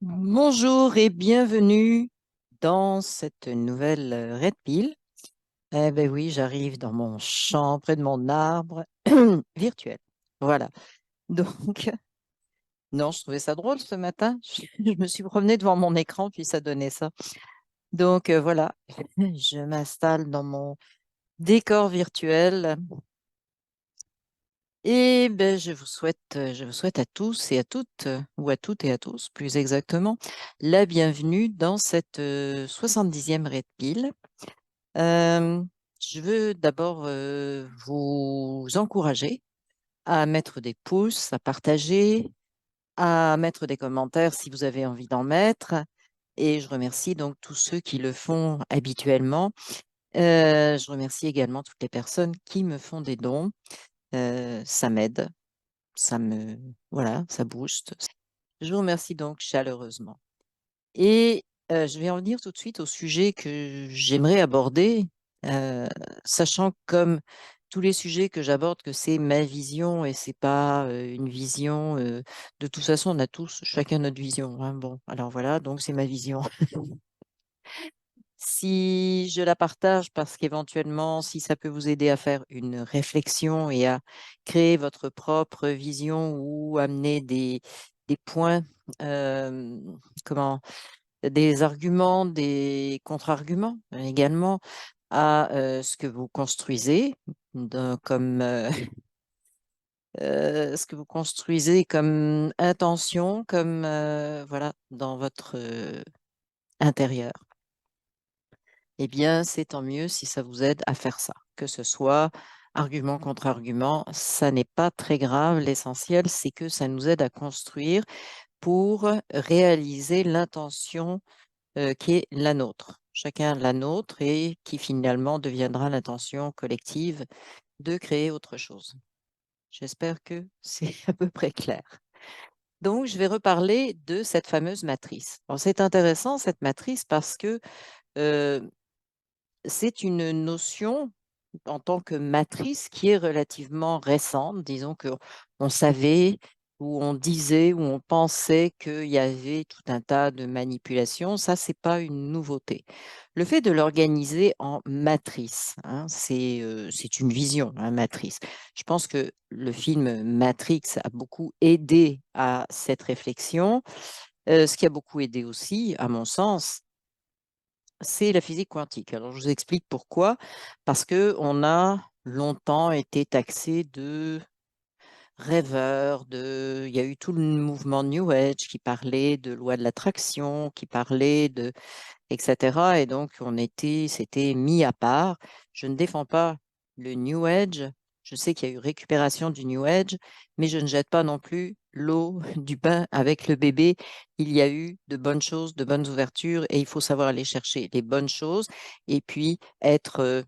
Bonjour et bienvenue dans cette nouvelle Red Pill. Eh ben oui, j'arrive dans mon champ, près de mon arbre virtuel. Voilà. Donc, non, je trouvais ça drôle ce matin. Je me suis promenée devant mon écran, puis ça donnait ça. Donc, voilà, je m'installe dans mon décor virtuel. Et ben, je vous souhaite à tous et à toutes, ou à toutes et à tous, plus exactement, la bienvenue dans cette 70e Red Pill. Euh, je veux d'abord vous encourager à mettre des pouces, à partager, à mettre des commentaires si vous avez envie d'en mettre. Et je remercie donc tous ceux qui le font habituellement. Je remercie également toutes les personnes qui me font des dons. Ça m'aide, ça me, voilà, ça booste. Je vous remercie donc chaleureusement. Et je vais en venir tout de suite au sujet que j'aimerais aborder, euh, sachant que comme tous les sujets que j'aborde, que c'est ma vision et c'est pas une vision. De toute façon, on a tous chacun notre vision, hein. Bon, alors voilà, donc c'est ma vision. Si je la partage parce qu'éventuellement, si ça peut vous aider à faire une réflexion et à créer votre propre vision ou amener des points, euh, comment des arguments, des contre-arguments également à ce que vous construisez, comme ce que vous construisez comme intention, comme voilà, dans votre intérieur. Eh bien, c'est tant mieux si ça vous aide à faire ça, que ce soit argument contre argument, ça n'est pas très grave. L'essentiel, c'est que ça nous aide à construire pour réaliser l'intention qui est la nôtre, chacun la nôtre, et qui finalement deviendra l'intention collective de créer autre chose. J'espère que c'est à peu près clair. Donc, je vais reparler de cette fameuse matrice. Alors, c'est intéressant, cette matrice, parce que euh, c'est une notion en tant que matrice qui est relativement récente. Disons que on savait ou on disait ou on pensait qu'il y avait tout un tas de manipulations. Ça, c'est pas une nouveauté. Le fait de l'organiser en matrice, hein, c'est une vision, hein, matrice. Je pense que le film Matrix a beaucoup aidé à cette réflexion. Ce qui a beaucoup aidé aussi, à mon sens, c'est la physique quantique. Alors, je vous explique pourquoi. Parce que on a longtemps été taxé de rêveurs, il y a eu tout le mouvement New Age qui parlait de loi de l'attraction, qui parlait de, etc. Et donc, c'était mis à part. Je ne défends pas le New Age. Je sais qu'il y a eu récupération du New Age, mais je ne jette pas non plus l'eau du bain avec le bébé. Il y a eu de bonnes choses, de bonnes ouvertures, et il faut savoir aller chercher les bonnes choses et puis être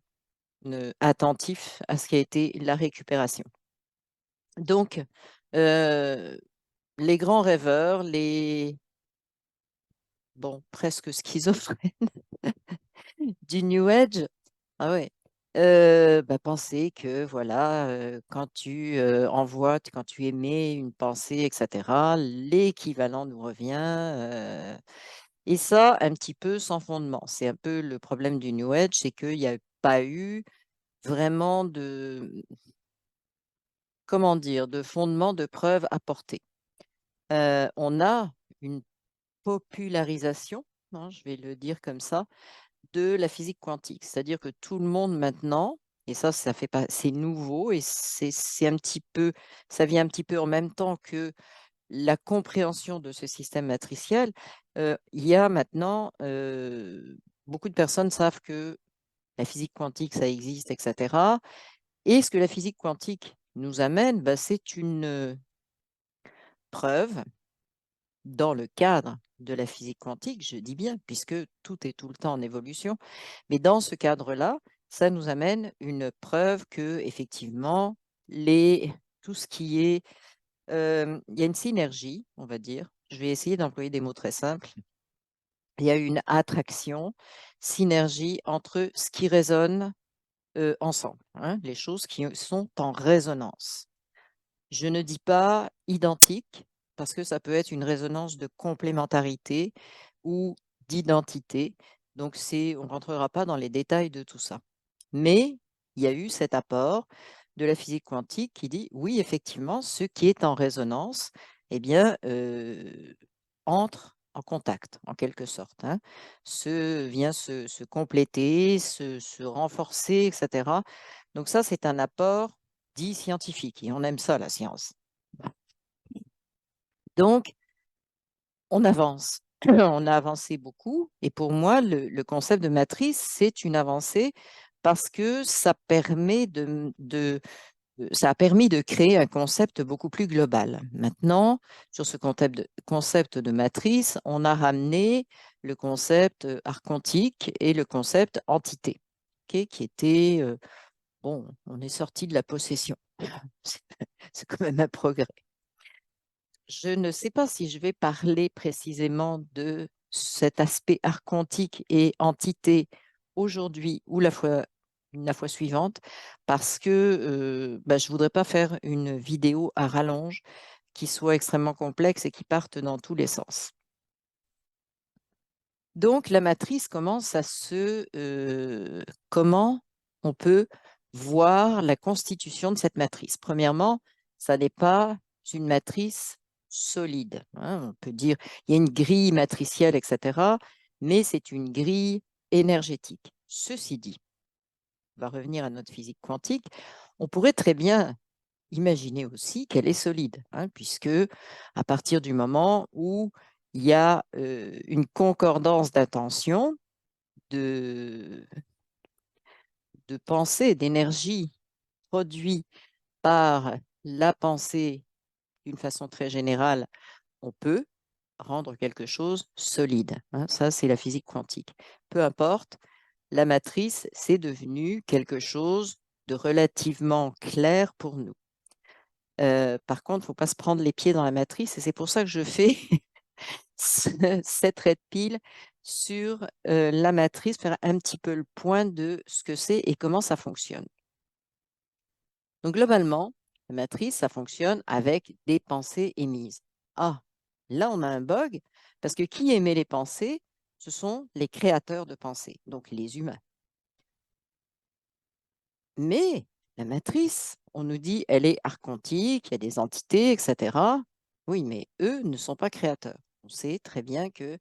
attentif à ce qui a été la récupération. Donc, euh, les grands rêveurs, bon, presque schizophrènes du New Age. Ah ouais. Bah, penser que voilà, quand tu envoies, quand tu émets une pensée, etc., l'équivalent nous revient. Et ça, un petit peu sans fondement. C'est un peu le problème du New Age, c'est qu'il n'y a pas eu vraiment comment dire, de fondement, de preuve apportée. On a une popularisation, hein, je vais le dire comme ça, de la physique quantique. C'est-à-dire que tout le monde maintenant, et ça fait pas, c'est nouveau et c'est un petit peu, ça vient un petit peu en même temps que la compréhension de ce système matriciel. Il y a maintenant, beaucoup de personnes savent que la physique quantique, ça existe, etc. Et ce que la physique quantique nous amène, bah, c'est une preuve dans le cadre de la physique quantique, je dis bien, puisque tout est tout le temps en évolution, mais dans ce cadre-là, ça nous amène une preuve que effectivement, tout ce qui est, il y a une synergie, on va dire. Je vais essayer d'employer des mots très simples. Il y a une attraction, synergie entre ce qui résonne ensemble, hein, les choses qui sont en résonance. Je ne dis pas identique, parce que ça peut être une résonance de complémentarité ou d'identité. Donc, on ne rentrera pas dans les détails de tout ça. Mais il y a eu cet apport de la physique quantique qui dit oui, effectivement, ce qui est en résonance, eh bien, entre en contact, en quelque sorte, hein, vient se compléter, se renforcer, etc. Donc ça, c'est un apport dit scientifique, et on aime ça, la science. Donc, on avance. On a avancé beaucoup, et pour moi, le concept de matrice, c'est une avancée parce que ça a permis de créer un concept beaucoup plus global. Maintenant, sur ce concept de matrice, on a ramené le concept archontique et le concept entité, qui était, bon, on est sorti de la possession. C'est quand même un progrès. Je ne sais pas si je vais parler précisément de cet aspect archontique et entité aujourd'hui ou la fois suivante, parce que je ne voudrais pas faire une vidéo à rallonge qui soit extrêmement complexe et qui parte dans tous les sens. Donc, la matrice commence comment on peut voir la constitution de cette matrice. Premièrement, ça n'est pas une matrice solide, hein. On peut dire il y a une grille matricielle, etc., mais c'est une grille énergétique. Ceci dit, on va revenir à notre physique quantique, on pourrait très bien imaginer aussi qu'elle est solide, hein, puisque à partir du moment où il y a une concordance d'attention, de, de pensée, d'énergie produite par la pensée d'une façon très générale, on peut rendre quelque chose solide, hein. Ça, c'est la physique quantique. Peu importe, la matrice, c'est devenu quelque chose de relativement clair pour nous. Par contre, il ne faut pas se prendre les pieds dans la matrice, et c'est pour ça que je fais cette red pill sur la matrice, faire un petit peu le point de ce que c'est et comment ça fonctionne. Donc, globalement, la matrice, ça fonctionne avec des pensées émises. Ah, là, on a un bug, parce que qui émet les pensées? Ce sont les créateurs de pensées, donc les humains. Mais la matrice, on nous dit, elle est archontique, il y a des entités, etc. Oui, mais eux ne sont pas créateurs. On sait très bien que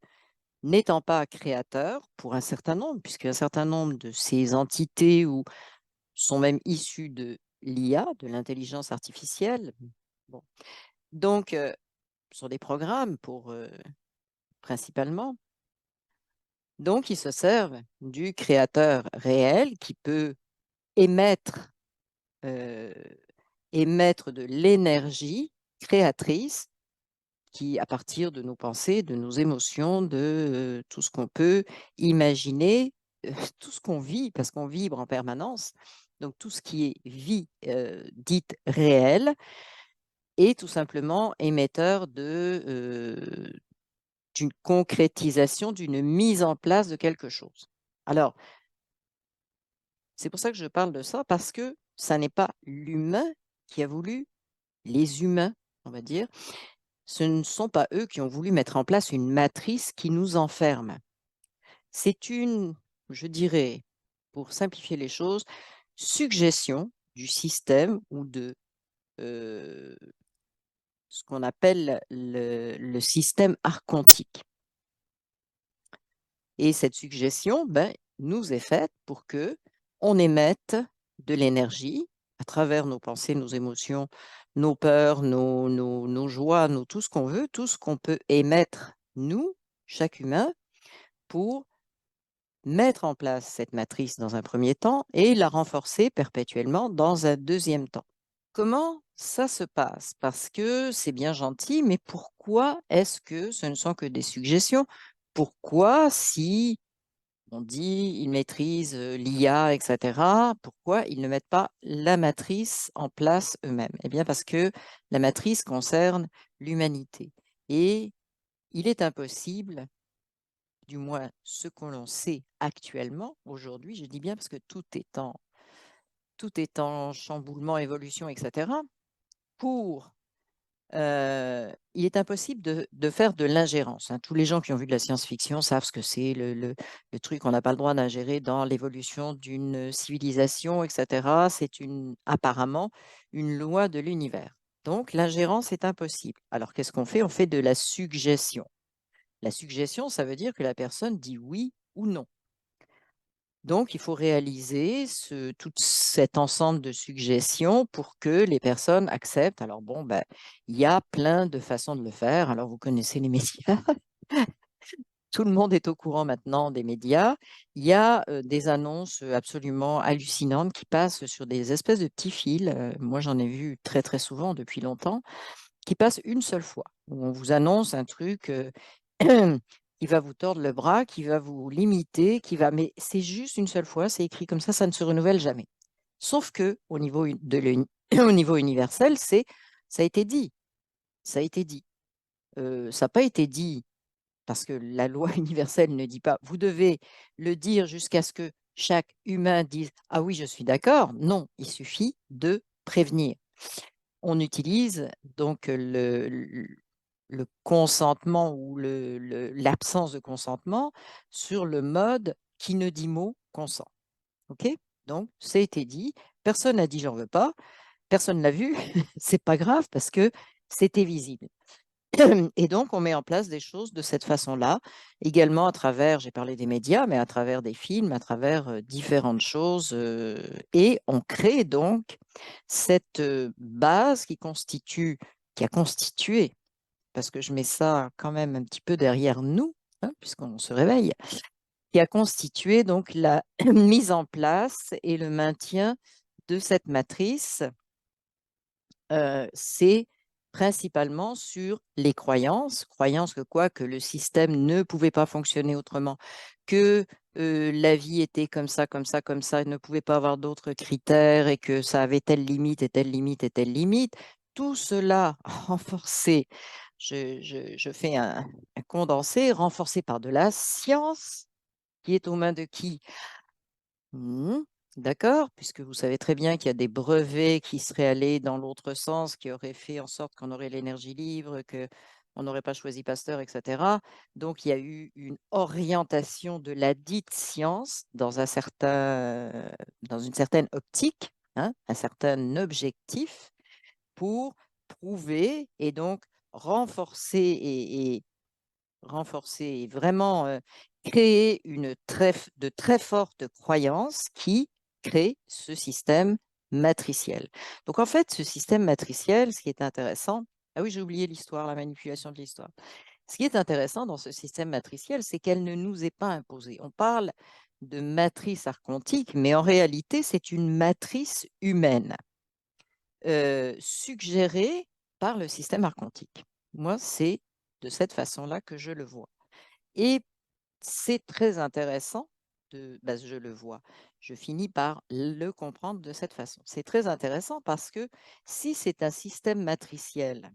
n'étant pas créateurs pour un certain nombre, puisqu'un certain nombre de ces entités sont même issues de l'IA, de l'intelligence artificielle. Bon. Donc, ce sont des programmes principalement. Donc, ils se servent du créateur réel qui peut émettre euh, émettre de l'énergie créatrice qui, à partir de nos pensées, de nos émotions, de tout ce qu'on peut imaginer, tout ce qu'on vit, parce qu'on vibre en permanence, donc tout ce qui est vie dite réelle, est tout simplement émetteur d'une concrétisation, d'une mise en place de quelque chose. Alors, c'est pour ça que je parle de ça, parce que ça n'est pas l'humain qui a voulu, les humains, on va dire, ce ne sont pas eux qui ont voulu mettre en place une matrice qui nous enferme. C'est une, je dirais, pour simplifier les choses, suggestion du système ou de ce qu'on appelle le système archontique. Et cette suggestion nous est faite pour que on émette de l'énergie à travers nos pensées, nos émotions, nos peurs, nos joies, tout ce qu'on veut, tout ce qu'on peut émettre, nous, chaque humain, pour mettre en place cette matrice dans un premier temps et la renforcer perpétuellement dans un deuxième temps. Comment ça se passe? Parce que c'est bien gentil, mais pourquoi est-ce que ce ne sont que des suggestions? Pourquoi, si on dit ils maîtrisent l'IA, etc., pourquoi ils ne mettent pas la matrice en place eux-mêmes? Eh bien, parce que la matrice concerne l'humanité. Et il est impossible, du moins ce que l'on sait actuellement, aujourd'hui, je dis bien parce que tout est en chamboulement, évolution, etc., pour il est impossible de faire de l'ingérence, hein. Tous les gens qui ont vu de la science-fiction savent ce que c'est le truc qu'on n'a pas le droit d'ingérer dans l'évolution d'une civilisation, et cetera. C'est apparemment une loi de l'univers. Donc l'ingérence est impossible. Alors qu'est-ce qu'on fait? On fait de la suggestion. La suggestion, ça veut dire que la personne dit oui ou non. Donc, il faut réaliser tout cet ensemble de suggestions pour que les personnes acceptent. Alors bon, ben, il y a plein de façons de le faire. Alors, vous connaissez les médias. Tout le monde est au courant maintenant des médias. Il y a des annonces absolument hallucinantes qui passent sur des espèces de petits fils. Moi, j'en ai vu très, très souvent depuis longtemps, qui passent une seule fois, où on vous annonce un truc qui va vous tordre le bras, qui va vous limiter, mais c'est juste une seule fois, c'est écrit comme ça ne se renouvelle jamais. Sauf que au niveau au niveau universel, ça a été dit, ça a été dit. Ça n'a pas été dit parce que la loi universelle ne dit pas, vous devez le dire jusqu'à ce que chaque humain dise, ah oui, je suis d'accord. Non, il suffit de prévenir. On utilise donc le consentement ou l'absence de consentement sur le mode qui ne dit mot consent. OK? Donc, ça a été dit. Personne n'a dit j'en veux pas. Personne l'a vu. C'est pas grave parce que c'était visible. Et donc, on met en place des choses de cette façon-là, également à travers, j'ai parlé des médias, mais à travers des films, à travers différentes choses. Et on crée donc cette base qui a constitué, parce que je mets ça quand même un petit peu derrière nous, hein, puisqu'on se réveille, qui a constitué donc la mise en place et le maintien de cette matrice. C'est principalement sur les croyances que quoi? Que le système ne pouvait pas fonctionner autrement, que la vie était comme ça, comme ça, comme ça, et ne pouvait pas avoir d'autres critères et que ça avait telle limite et telle limite et telle limite. Tout cela renforcé, je fais un condensé, renforcé par de la science qui est aux mains de qui? Mmh. D'accord, puisque vous savez très bien qu'il y a des brevets qui seraient allés dans l'autre sens, qui auraient fait en sorte qu'on aurait l'énergie libre, qu'on n'aurait pas choisi Pasteur, et cetera. Donc il y a eu une orientation de la dite science dans une certaine optique, hein, un certain objectif pour prouver et donc renforcer et vraiment, créer de très fortes croyances qui créent ce système matriciel. Donc en fait, ce système matriciel, ce qui est intéressant, ah oui, j'ai oublié l'histoire, la manipulation de l'histoire. Ce qui est intéressant dans ce système matriciel, c'est qu'elle ne nous est pas imposée. On parle de matrice archontique, mais en réalité, c'est une matrice humaine, suggérée par le système archontique. Moi, c'est de cette façon-là que je le vois. Et c'est très intéressant je le vois, je finis par le comprendre de cette façon. C'est très intéressant parce que si c'est un système matriciel,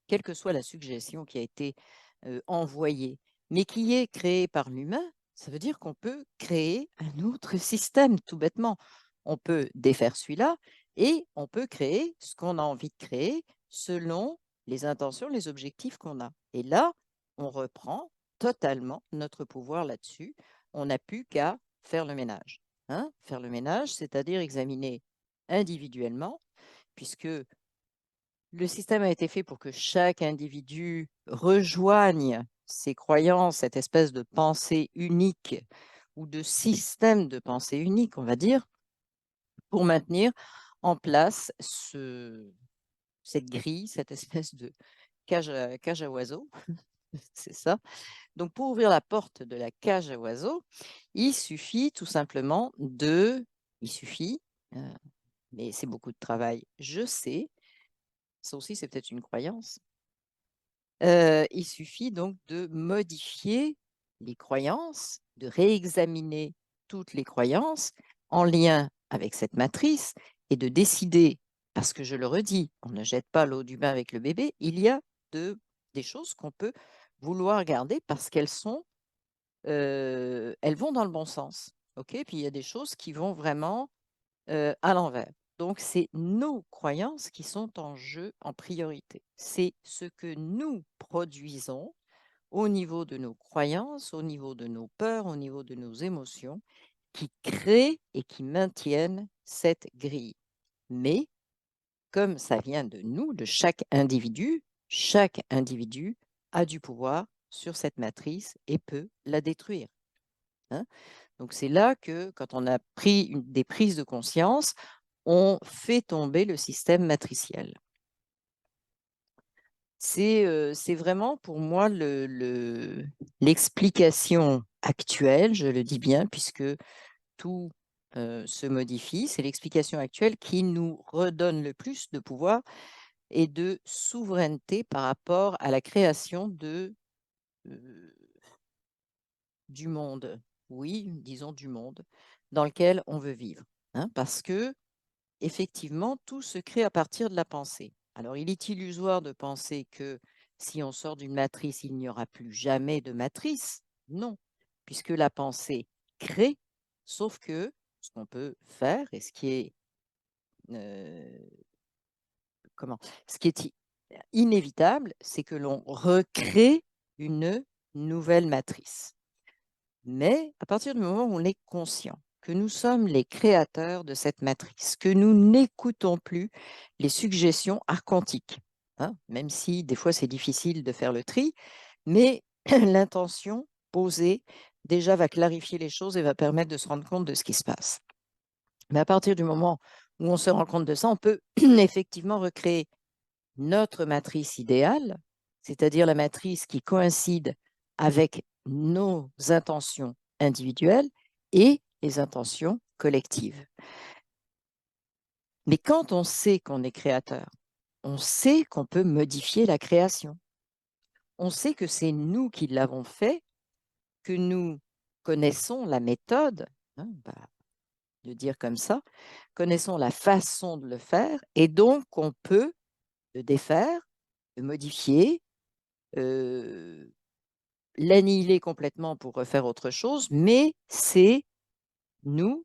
quelle que soit la suggestion qui a été envoyée, mais qui est créée par l'humain, ça veut dire qu'on peut créer un autre système, tout bêtement. On peut défaire celui-là et on peut créer ce qu'on a envie de créer selon les intentions, les objectifs qu'on a. Et là, on reprend totalement notre pouvoir là-dessus. On n'a plus qu'à faire le ménage, hein. Faire le ménage, c'est-à-dire examiner individuellement, puisque le système a été fait pour que chaque individu rejoigne ses croyances, cette espèce de pensée unique ou de système de pensée unique, on va dire, pour maintenir en place cette grille, cette espèce de cage à oiseaux. C'est ça. Donc, pour ouvrir la porte de la cage à oiseaux, il suffit tout simplement il suffit, euh, mais c'est beaucoup de travail, je sais, ça aussi c'est peut-être une croyance. Il suffit donc de modifier les croyances, de réexaminer toutes les croyances en lien avec cette matrice et de décider, parce que je le redis, on ne jette pas l'eau du bain avec le bébé, il y a des choses qu'on peut vouloir garder parce elles vont dans le bon sens. OK? Puis il y a des choses qui vont vraiment à l'envers. Donc, c'est nos croyances qui sont en jeu en priorité. C'est ce que nous produisons au niveau de nos croyances, au niveau de nos peurs, au niveau de nos émotions, qui créent et qui maintiennent cette grille. Mais comme ça vient de nous, de chaque individu a du pouvoir sur cette matrice et peut la détruire. Hein. Donc c'est là que, quand on a pris des prises de conscience, on fait tomber le système matriciel. C'est vraiment pour moi l'explication actuelle, je le dis bien, puisque tout se modifie. C'est l'explication actuelle qui nous redonne le plus de pouvoir et de souveraineté par rapport à la création du monde. Oui, disons du monde dans lequel on veut vivre. Hein, parce que effectivement, tout se crée à partir de la pensée. Alors, il est illusoire de penser que si on sort d'une matrice, il n'y aura plus jamais de matrice. Non, puisque la pensée crée, sauf que ce qu'on peut faire et euh, ce qui est inévitable, c'est que l'on recrée une nouvelle matrice. Mais à partir du moment où on est conscient que nous sommes les créateurs de cette matrice, que nous n'écoutons plus les suggestions archontiques, hein, même si des fois c'est difficile de faire le tri, mais l'intention posée déjà va clarifier les choses et va permettre de se rendre compte de ce qui se passe. Mais à partir du moment où on se rend compte de ça, on peut effectivement recréer notre matrice idéale, c'est-à-dire la matrice qui coïncide avec nos intentions individuelles et les intentions collectives. Mais quand on sait qu'on est créateur, on sait qu'on peut modifier la création. On sait que c'est nous qui l'avons fait, que nous connaissons la méthode, hein, de dire comme ça, connaissons la façon de le faire, et donc on peut le défaire, le modifier, l'annihiler complètement pour refaire autre chose, mais c'est nous,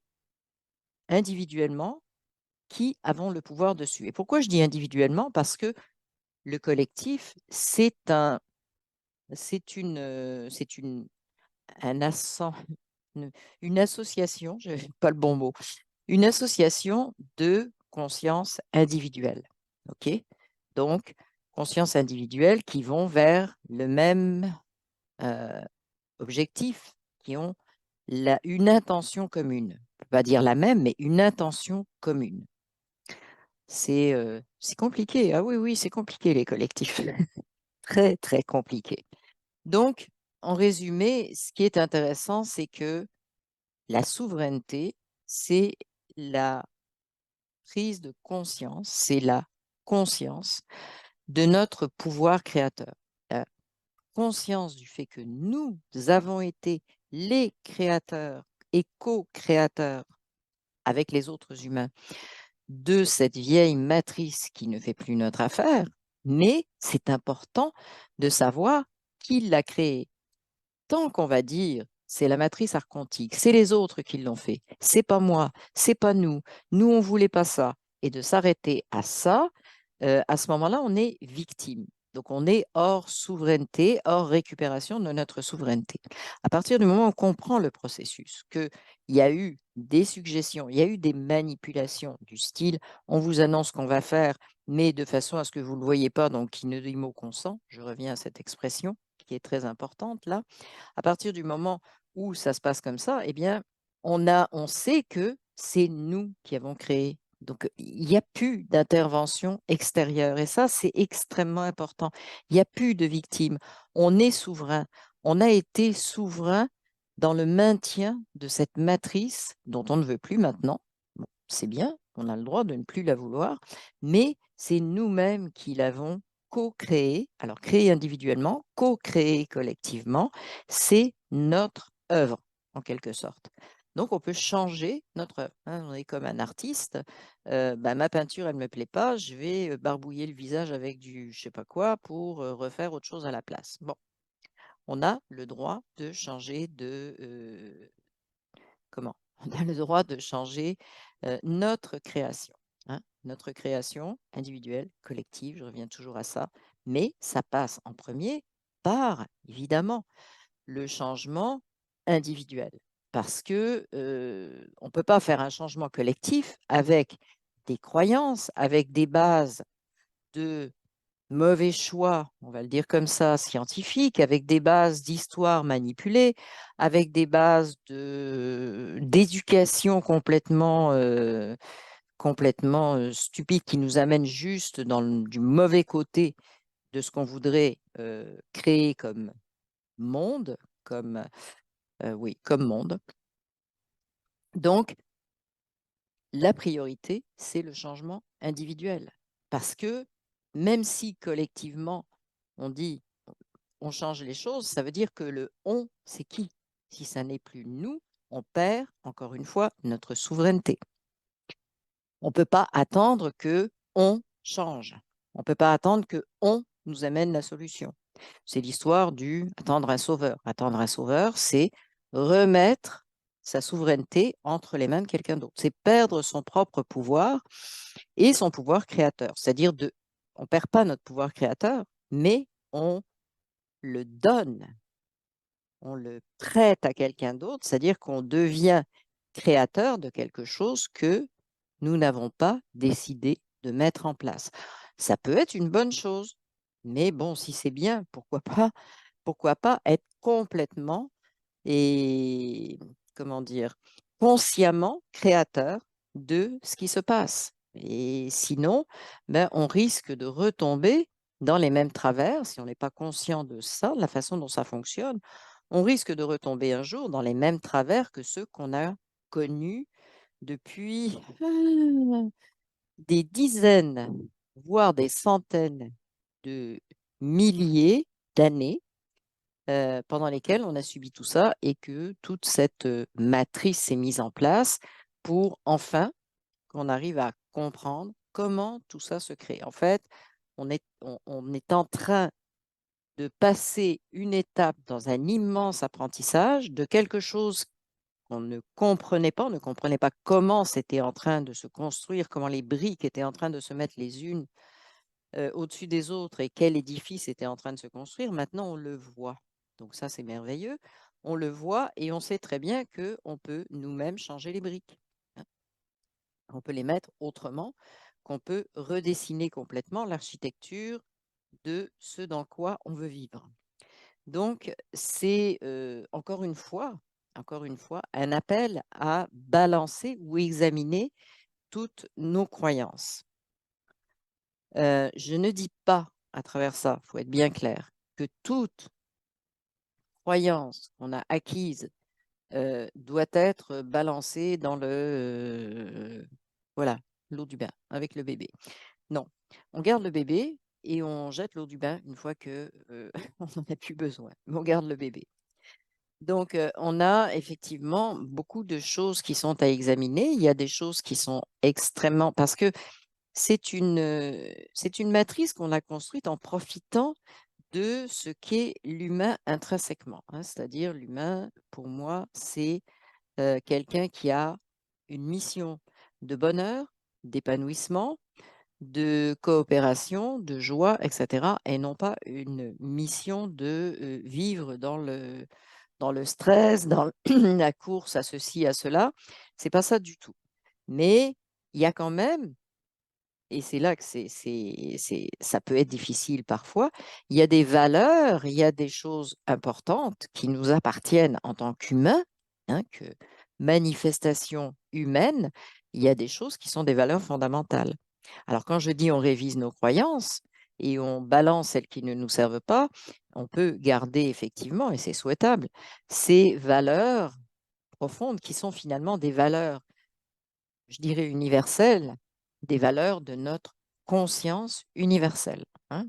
individuellement, qui avons le pouvoir dessus. Et pourquoi je dis individuellement? Parce que le collectif, c'est un une association, je n'ai pas le bon mot, une association de conscience individuelle. OK? Donc, conscience individuelle qui vont vers le même objectif, qui ont une intention commune. On ne peut pas dire la même, mais une intention commune. C'est compliqué. Ah oui, oui, c'est compliqué, les collectifs. Très, très compliqué. Donc, en résumé, ce qui est intéressant, c'est que la souveraineté, c'est la prise de conscience, c'est la conscience de notre pouvoir créateur. La conscience du fait que nous avons été les créateurs et co-créateurs avec les autres humains de cette vieille matrice qui ne fait plus notre affaire, mais c'est important de savoir qui l'a créée. Tant qu'on va dire c'est la matrice archontique, c'est les autres qui l'ont fait, c'est pas moi, c'est pas nous on voulait pas ça, et de s'arrêter à ça, à ce moment-là, on est victime. Donc, on est hors souveraineté, hors récupération de notre souveraineté. À partir du moment où on comprend le processus, qu'il y a eu des suggestions, il y a eu des manipulations du style, on vous annonce qu'on va faire, mais de façon à ce que vous ne le voyez pas, donc qui ne dit mot consent, je reviens à cette expression qui est très importante là. À partir du moment où ça se passe comme ça, eh bien, on sait que c'est nous qui avons créé. Donc, il n'y a plus d'intervention extérieure. Et ça, c'est extrêmement important. Il n'y a plus de victimes. On est souverain. On a été souverain dans le maintien de cette matrice dont on ne veut plus maintenant. Bon, c'est bien, on a le droit de ne plus la vouloir, mais c'est nous-mêmes qui l'avons co-créée. Alors, créée individuellement, co-créée collectivement, c'est notre œuvre, en quelque sorte. Donc, on peut changer notre œuvre. Hein. On est comme un artiste. Ma peinture, elle ne me plaît pas. Je vais barbouiller le visage avec du je ne sais pas quoi pour refaire autre chose à la place. Bon, on a le droit de changer comment? On a le droit de changer notre création. hein, notre création individuelle, collective, je reviens toujours à ça, mais ça passe en premier par, évidemment, le changement individuel. Parce que on ne peut pas faire un changement collectif avec des croyances, avec des bases de mauvais choix, on va le dire comme ça, scientifiques, avec des bases d'histoire manipulée, avec des bases d'éducation complètement stupides qui nous amènent juste du mauvais côté de ce qu'on voudrait créer comme monde, comme monde. Donc, la priorité, c'est le changement individuel. Parce que même si collectivement, on dit on change les choses, ça veut dire que le on, c'est qui? Si ça n'est plus nous, on perd, encore une fois, notre souveraineté. On ne peut pas attendre que on change. On ne peut pas attendre que on nous amène la solution. C'est l'histoire du attendre un sauveur. Attendre un sauveur, c'est remettre sa souveraineté entre les mains de quelqu'un d'autre. C'est perdre son propre pouvoir et son pouvoir créateur. C'est-à-dire on ne perd pas notre pouvoir créateur, mais on le donne, on le prête à quelqu'un d'autre, c'est-à-dire qu'on devient créateur de quelque chose que nous n'avons pas décidé de mettre en place. Ça peut être une bonne chose, mais bon, si c'est bien, pourquoi pas être complètement et, comment dire, consciemment créateur de ce qui se passe. Et sinon, ben, on risque de retomber dans les mêmes travers, si on n'est pas conscient de ça, de la façon dont ça fonctionne, on risque de retomber un jour dans les mêmes travers que ceux qu'on a connus depuis des dizaines, voire des centaines de milliers d'années pendant lesquelles on a subi tout ça et que toute cette matrice s'est mise en place pour enfin qu'on arrive à comprendre comment tout ça se crée. En fait, on est en train de passer une étape dans un immense apprentissage de quelque chose qu'on ne comprenait pas. On ne comprenait pas comment c'était en train de se construire, comment les briques étaient en train de se mettre les unes au-dessus des autres et quel édifice était en train de se construire. Maintenant, on le voit. Donc ça, c'est merveilleux. On le voit et on sait très bien qu'on peut nous-mêmes changer les briques, hein. On peut les mettre autrement, qu'on peut redessiner complètement l'architecture de ce dans quoi on veut vivre. Donc, c'est encore une fois, un appel à balancer ou examiner toutes nos croyances. Je ne dis pas à travers ça, il faut être bien clair, que toute croyance qu'on a acquise doit être balancée dans voilà, l'eau du bain avec le bébé. Non, on garde le bébé et on jette l'eau du bain une fois que on n'en a plus besoin. Mais on garde le bébé. Donc, on a effectivement beaucoup de choses qui sont à examiner. Il y a des choses qui sont extrêmement parce que c'est une matrice qu'on a construite en profitant de ce qu'est l'humain intrinsèquement, hein. C'est-à-dire l'humain, pour moi, c'est quelqu'un qui a une mission de bonheur, d'épanouissement, de coopération, de joie, etc., et non pas une mission de vivre dans le stress, dans la course à ceci, à cela. C'est pas ça du tout. Mais il y a quand même, et c'est là que ça peut être difficile parfois, il y a des valeurs, il y a des choses importantes qui nous appartiennent en tant qu'humains, hein, que manifestation humaine, il y a des choses qui sont des valeurs fondamentales. Alors quand je dis on révise nos croyances et on balance celles qui ne nous servent pas, on peut garder effectivement, et c'est souhaitable, ces valeurs profondes qui sont finalement des valeurs, je dirais, universelles, des valeurs de notre conscience universelle, hein.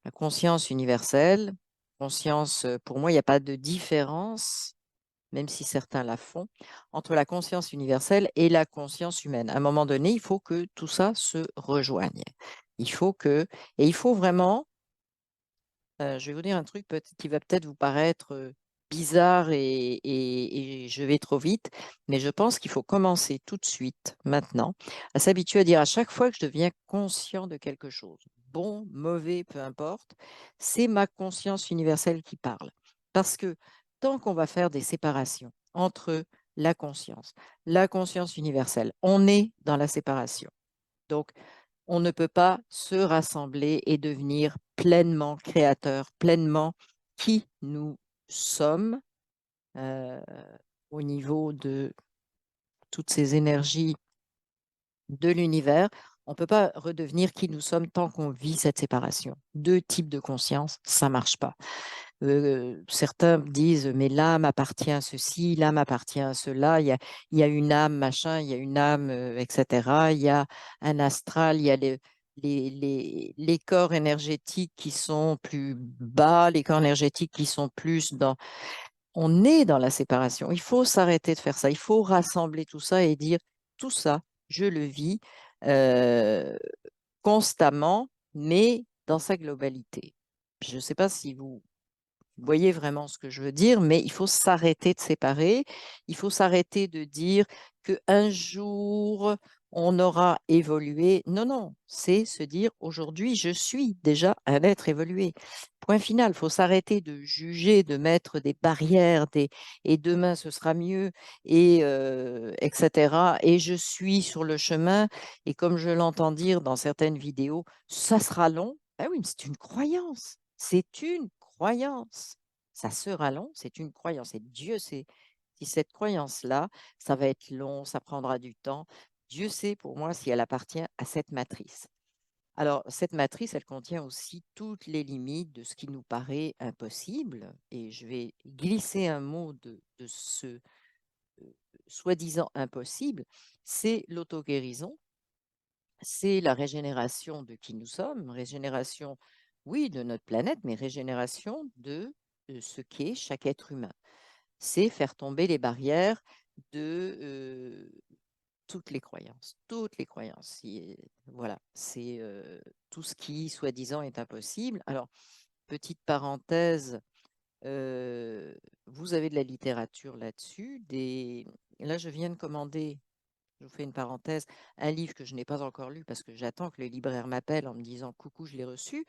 La conscience universelle, pour moi, il n'y a pas de différence, même si certains la font, entre la conscience universelle et la conscience humaine. À un moment donné, il faut que tout ça se rejoigne. Et il faut vraiment, je vais vous dire un truc qui va peut-être vous paraître bizarre et je vais trop vite, mais je pense qu'il faut commencer tout de suite, maintenant, à s'habituer à dire à chaque fois que je deviens conscient de quelque chose, bon, mauvais, peu importe, c'est ma conscience universelle qui parle. Parce que tant qu'on va faire des séparations entre la conscience universelle, on est dans la séparation. Donc, on ne peut pas se rassembler et devenir pleinement créateur, pleinement qui nous sommes euh, au niveau de toutes ces énergies de l'univers. On ne peut pas redevenir qui nous sommes tant qu'on vit cette séparation. Deux types de conscience, ça ne marche pas. Certains disent, mais l'âme appartient à ceci, l'âme appartient à cela, il y a une âme, machin, il y a une âme, etc. Il y a un astral, il y a les corps énergétiques qui sont plus bas, les corps énergétiques qui sont plus dans... On est dans la séparation. Il faut s'arrêter de faire ça. Il faut rassembler tout ça et dire, tout ça, je le vis euh, constamment, mais dans sa globalité. Je ne sais pas si vous voyez vraiment ce que je veux dire, mais il faut s'arrêter de séparer. Il faut s'arrêter de dire qu'un jour, on aura évolué. Non, non, c'est se dire aujourd'hui, je suis déjà un être évolué. Point final, il faut s'arrêter de juger, de mettre des barrières, et demain ce sera mieux, etc. Et je suis sur le chemin, et comme je l'entends dire dans certaines vidéos, ça sera long. Ah oui, mais c'est une croyance. C'est une croyance. Ça sera long, c'est une croyance. Et Dieu sait si cette croyance-là, ça va être long, ça prendra du temps. Dieu sait pour moi si elle appartient à cette matrice. Alors, cette matrice, elle contient aussi toutes les limites de ce qui nous paraît impossible. Et je vais glisser un mot de ce soi-disant impossible, c'est l'auto-guérison, c'est la régénération de qui nous sommes, régénération, oui, de notre planète, mais régénération de ce qu'est chaque être humain. C'est faire tomber les barrières de toutes les croyances, toutes les croyances. Voilà, c'est tout ce qui, soi-disant, est impossible. Alors, petite parenthèse, vous avez de la littérature là-dessus. Là, je viens de commander, je vous fais une parenthèse, un livre que je n'ai pas encore lu parce que j'attends que le libraire m'appelle en me disant coucou, je l'ai reçu.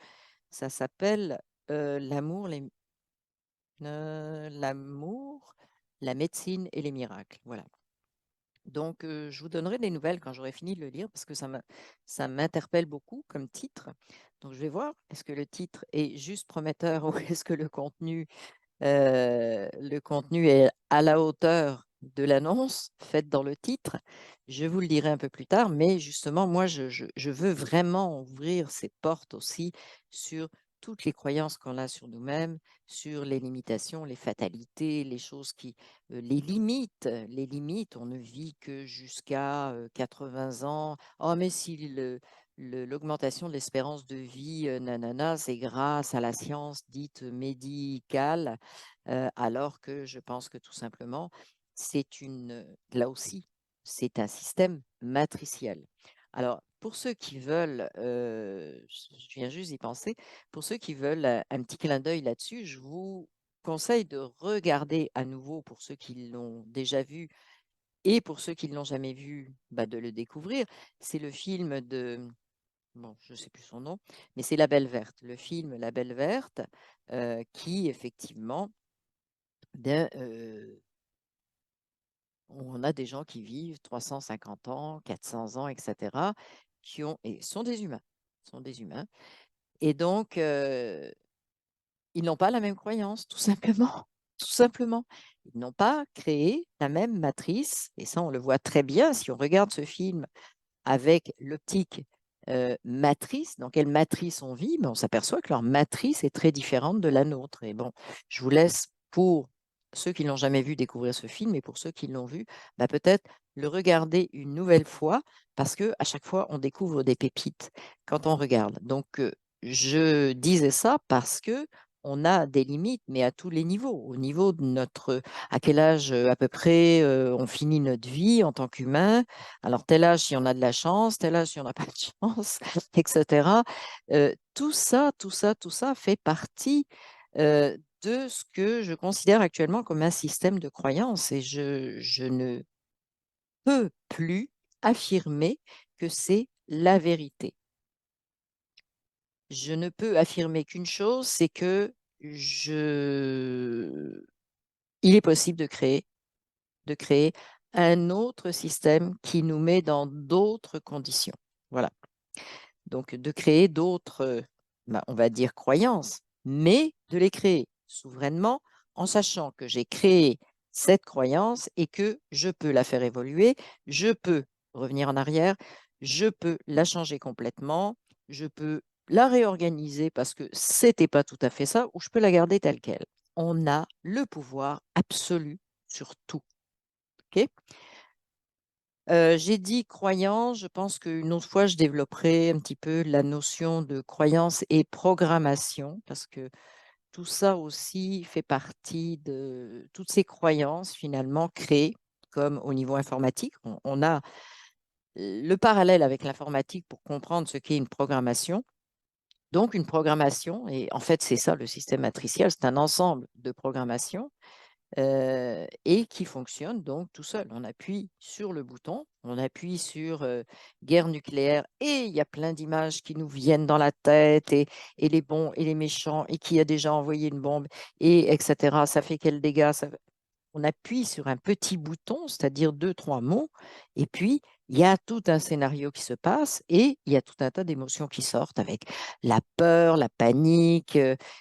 Ça s'appelle L'amour, la médecine et les miracles. Voilà. Donc, je vous donnerai des nouvelles quand j'aurai fini de le lire parce que ça m'interpelle beaucoup comme titre. Donc, je vais voir, est-ce que le titre est juste prometteur ou est-ce que le contenu est à la hauteur de l'annonce faite dans le titre. Je vous le dirai un peu plus tard, mais justement, moi, je veux vraiment ouvrir ces portes aussi sur toutes les croyances qu'on a sur nous-mêmes, sur les limitations, les fatalités, les choses les limites. Les limites, on ne vit que jusqu'à 80 ans. Oh, mais si l'augmentation de l'espérance de vie, nanana, c'est grâce à la science dite médicale, alors que je pense que tout simplement, là aussi, c'est un système matriciel. Alors, pour ceux qui veulent, je viens juste d'y penser, pour ceux qui veulent un petit clin d'œil là-dessus, je vous conseille de regarder à nouveau, pour ceux qui l'ont déjà vu et pour ceux qui ne l'ont jamais vu, bah, de le découvrir. C'est le film de, bon, je ne sais plus son nom, mais c'est La Belle Verte, le film La Belle Verte, qui effectivement, ben, on a des gens qui vivent 350 ans, 400 ans, etc., et sont des humains, sont des humains. Et donc, ils n'ont pas la même croyance, tout simplement. Tout simplement. Ils n'ont pas créé la même matrice, et ça, on le voit très bien si on regarde ce film avec l'optique matrice, dans quelle matrice on vit, mais on s'aperçoit que leur matrice est très différente de la nôtre. Et bon, je vous laisse pour ceux qui l'ont jamais vu découvrir ce film et pour ceux qui l'ont vu, bah, peut-être le regarder une nouvelle fois parce que à chaque fois on découvre des pépites quand on regarde. Donc je disais ça parce que on a des limites, mais à tous les niveaux. Au niveau de à quel âge à peu près on finit notre vie en tant qu'humain, alors, tel âge, si on a de la chance, tel âge, si on n'a pas de chance, etc. Tout ça fait partie de ce que je considère actuellement comme un système de croyance et je ne peux plus affirmer que c'est la vérité. Je ne peux affirmer qu'une chose, c'est que je il est possible de créer un autre système qui nous met dans d'autres conditions. Voilà. Donc de créer d'autres, on va dire croyances, mais de les créer souverainement en sachant que j'ai créé cette croyance et que je peux la faire évoluer, je peux revenir en arrière, je peux la changer complètement, je peux la réorganiser parce que c'était pas tout à fait ça, ou je peux la garder telle quelle. On a le pouvoir absolu sur tout. OK? J'ai dit croyance, je pense qu'une autre fois, je développerai un petit peu la notion de croyance et programmation, parce que tout ça aussi fait partie de toutes ces croyances finalement créées, comme au niveau informatique. On a le parallèle avec l'informatique pour comprendre ce qu'est une programmation. Donc une programmation, et en fait c'est ça le système matriciel, c'est un ensemble de programmations et qui fonctionne donc tout seul. On appuie sur le bouton, on appuie sur guerre nucléaire et il y a plein d'images qui nous viennent dans la tête et les bons et les méchants et qui a déjà envoyé une bombe et etc. Ça fait quel dégât on appuie sur un petit bouton, c'est-à-dire deux, trois mots, et puis il y a tout un scénario qui se passe et il y a tout un tas d'émotions qui sortent avec la peur, la panique,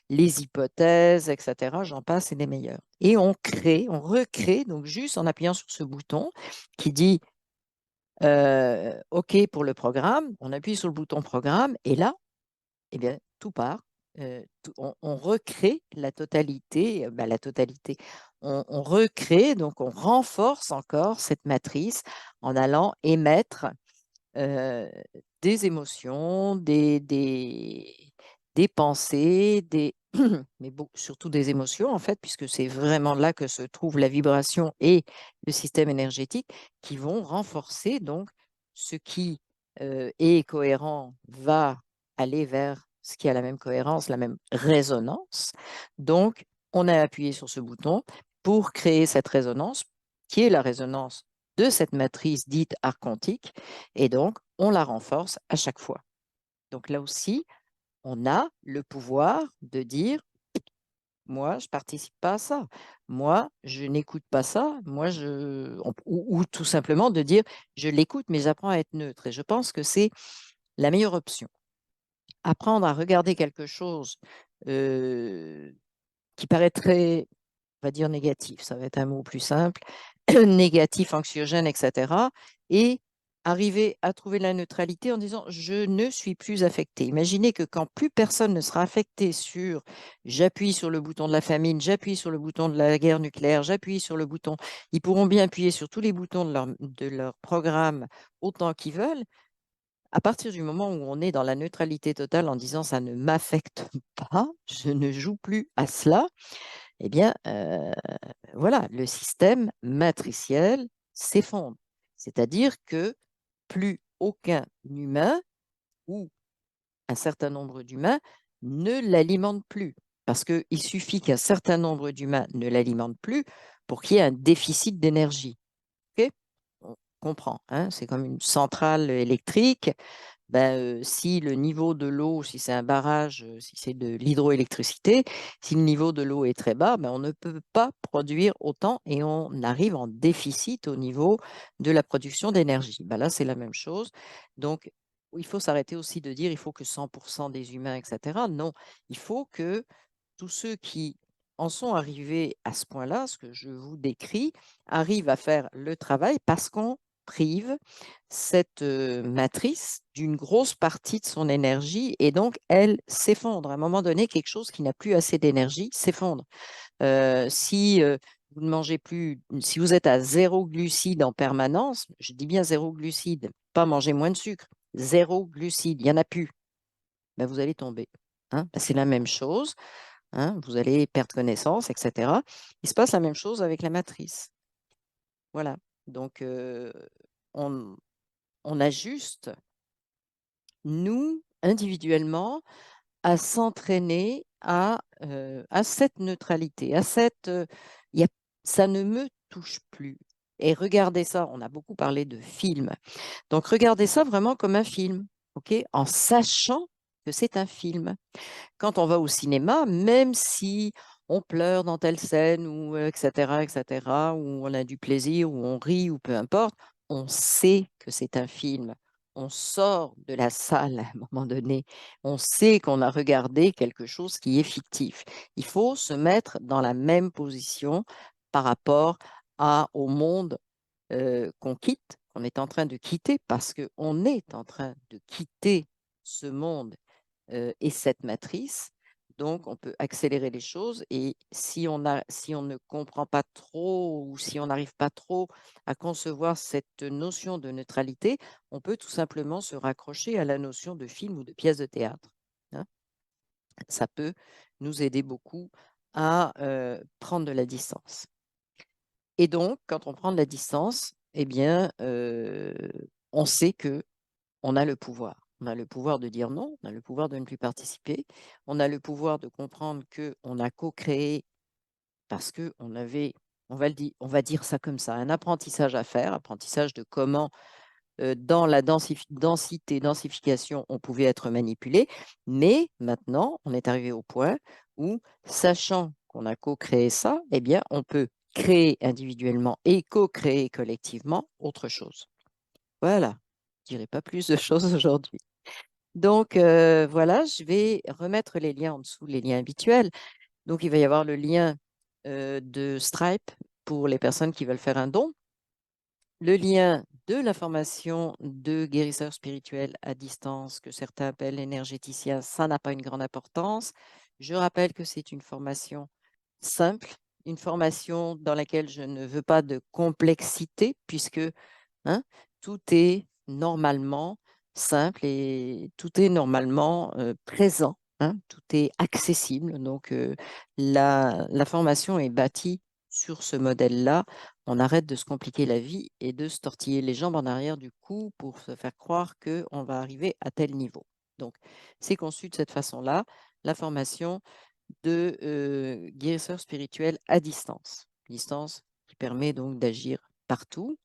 les hypothèses, etc. J'en passe et des meilleurs. Et on crée, on recrée, donc juste en appuyant sur ce bouton qui dit OK pour le programme, on appuie sur le bouton programme et là, eh bien, tout part. On recrée la totalité, la totalité. On recrée, donc on renforce encore cette matrice en allant émettre euh, des émotions, des pensées, mais surtout des émotions, en fait, puisque c'est vraiment là que se trouve la vibration et le système énergétique qui vont renforcer donc ce qui est cohérent va aller vers ce qui a la même cohérence, la même résonance. Donc, on a appuyé sur ce bouton pour créer cette résonance, qui est la résonance de cette matrice dite archontique, et donc on la renforce à chaque fois. Donc là aussi, on a le pouvoir de dire, moi, je participe pas à ça. Moi, je n'écoute pas ça. Ou tout simplement de dire, je l'écoute, mais j'apprends à être neutre. Et je pense que c'est la meilleure option. Apprendre à regarder quelque chose euh, qui paraît très, on va dire négatif, ça va être un mot plus simple, négatif, anxiogène, etc. Et arriver à trouver la neutralité en disant je ne suis plus affecté. Imaginez que quand plus personne ne sera affecté sur j'appuie sur le bouton de la famine, j'appuie sur le bouton de la guerre nucléaire, j'appuie sur le bouton, ils pourront bien appuyer sur tous les boutons de leur programme autant qu'ils veulent. À partir du moment où on est dans la neutralité totale en disant ça ne m'affecte pas, je ne joue plus à cela, eh bien, voilà, le système matriciel s'effondre. C'est-à-dire que plus aucun humain ou un certain nombre d'humains ne l'alimente plus. Parce qu'il suffit qu'un certain nombre d'humains ne l'alimentent plus pour qu'il y ait un déficit d'énergie. Ok. On comprend, hein, c'est comme une centrale électrique. Si le niveau de l'eau, si c'est un barrage, si c'est de l'hydroélectricité, si le niveau de l'eau est très bas, on ne peut pas produire autant et on arrive en déficit au niveau de la production d'énergie. Là, c'est la même chose. Donc, il faut s'arrêter aussi de dire il faut que 100% des humains, etc. Non, il faut que tous ceux qui en sont arrivés à ce point-là, ce que je vous décris, arrivent à faire le travail parce qu'on prive cette matrice d'une grosse partie de son énergie et donc elle s'effondre. À un moment donné, quelque chose qui n'a plus assez d'énergie s'effondre. Si vous ne mangez plus, si vous êtes à zéro glucide en permanence, je dis bien zéro glucide, pas manger moins de sucre, zéro glucide, il n'y en a plus, vous allez tomber. Hein. C'est la même chose. Hein, vous allez perdre connaissance, etc. Il se passe la même chose avec la matrice. Voilà. Donc, on, on ajuste, nous, individuellement, à s'entraîner à cette neutralité, ça ne me touche plus. Et regardez ça, on a beaucoup parlé de films. Donc regardez ça vraiment comme un film, ok? En sachant que c'est un film. Quand on va au cinéma, même si on pleure dans telle scène, ou etc., où on a du plaisir, où on rit, ou peu importe, on sait que c'est un film. On sort de la salle à un moment donné. On sait qu'on a regardé quelque chose qui est fictif. Il faut se mettre dans la même position par rapport au monde qu'on quitte, qu'on est en train de quitter, parce qu'on est en train de quitter ce monde et cette matrice. Donc, on peut accélérer les choses et si on ne comprend pas trop ou si on n'arrive pas trop à concevoir cette notion de neutralité, on peut tout simplement se raccrocher à la notion de film ou de pièce de théâtre, hein. Ça peut nous aider beaucoup à prendre de la distance. Et donc, quand on prend de la distance, eh bien, on sait que on a le pouvoir. On a le pouvoir de dire non, on a le pouvoir de ne plus participer, on a le pouvoir de comprendre qu'on a co-créé parce qu'on avait, on va dire ça comme ça, un apprentissage à faire, apprentissage de comment, dans la densification, on pouvait être manipulé. Mais maintenant, on est arrivé au point où, sachant qu'on a co-créé ça, eh bien, on peut créer individuellement et co-créer collectivement autre chose. Voilà, je dirais pas plus de choses aujourd'hui. Donc, voilà, je vais remettre les liens en dessous, les liens habituels. Donc, il va y avoir le lien de Stripe pour les personnes qui veulent faire un don, le lien de la formation de guérisseur spirituel à distance que certains appellent énergéticien, ça n'a pas une grande importance. Je rappelle que c'est une formation simple, une formation dans laquelle je ne veux pas de complexité puisque hein, tout est normalement simple et tout est normalement présent, hein, tout est accessible. Donc, la formation est bâtie sur ce modèle-là. On arrête de se compliquer la vie et de se tortiller les jambes en arrière du cou pour se faire croire qu'on va arriver à tel niveau. Donc, c'est conçu de cette façon-là, la formation de guérisseur spirituel à distance. Distance qui permet donc d'agir partout,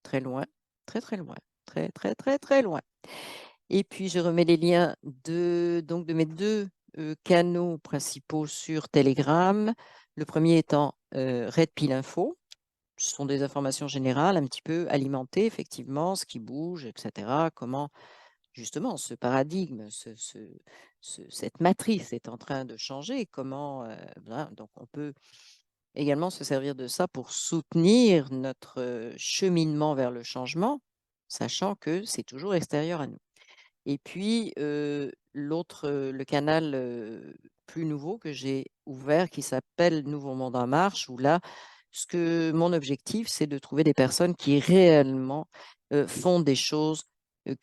très loin, très très loin, très très très très loin. Et puis je remets les liens donc de mes deux canaux principaux sur Telegram. Le premier étant Red Pill Info. Ce sont des informations générales, un petit peu alimentées, effectivement, ce qui bouge, etc. Comment justement ce paradigme, cette matrice est en train de changer. Comment, voilà, donc on peut également se servir de ça pour soutenir notre cheminement vers le changement, sachant que c'est toujours extérieur à nous. Et puis, le canal plus nouveau que j'ai ouvert qui s'appelle Nouveau Monde en Marche, où là, mon objectif, c'est de trouver des personnes qui réellement font des choses,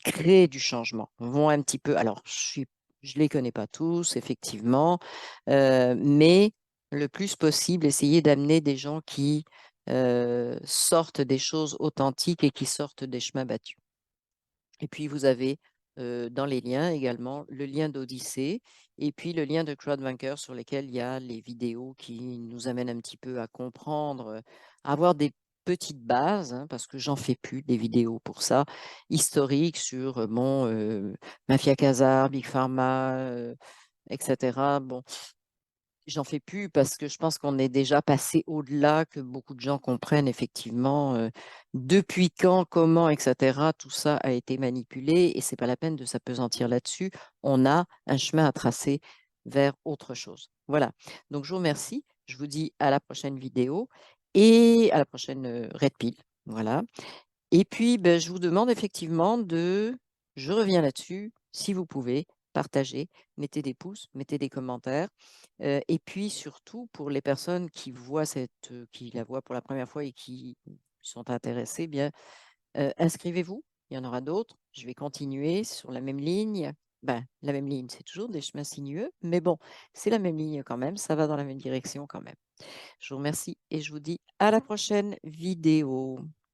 créent du changement, vont un petit peu. Alors, je les connais pas tous, effectivement, mais le plus possible, essayer d'amener des gens qui sortent des choses authentiques et qui sortent des chemins battus. Et puis, vous avez dans les liens également le lien d'Odyssée et puis le lien de Crowdbanker sur lesquels il y a les vidéos qui nous amènent un petit peu à comprendre, à avoir des petites bases, hein, parce que j'en fais plus des vidéos pour ça, historiques sur Mafia Casar, Big Pharma, etc. Bon, j'en fais plus parce que je pense qu'on est déjà passé au-delà, que beaucoup de gens comprennent effectivement depuis quand, comment, etc. Tout ça a été manipulé et c'est pas la peine de s'appesantir là-dessus. On a un chemin à tracer vers autre chose. Voilà. Donc je vous remercie. Je vous dis à la prochaine vidéo et à la prochaine Red Pill. Voilà. Et puis, ben, je vous demande effectivement je reviens là-dessus, si vous pouvez, partager, mettez des pouces, mettez des commentaires. Et puis surtout, pour les personnes qui la voient pour la première fois et qui sont intéressées, eh bien, inscrivez-vous. Il y en aura d'autres. Je vais continuer sur la même ligne. Ben, la même ligne, c'est toujours des chemins sinueux, mais bon, c'est la même ligne quand même. Ça va dans la même direction quand même. Je vous remercie et je vous dis à la prochaine vidéo.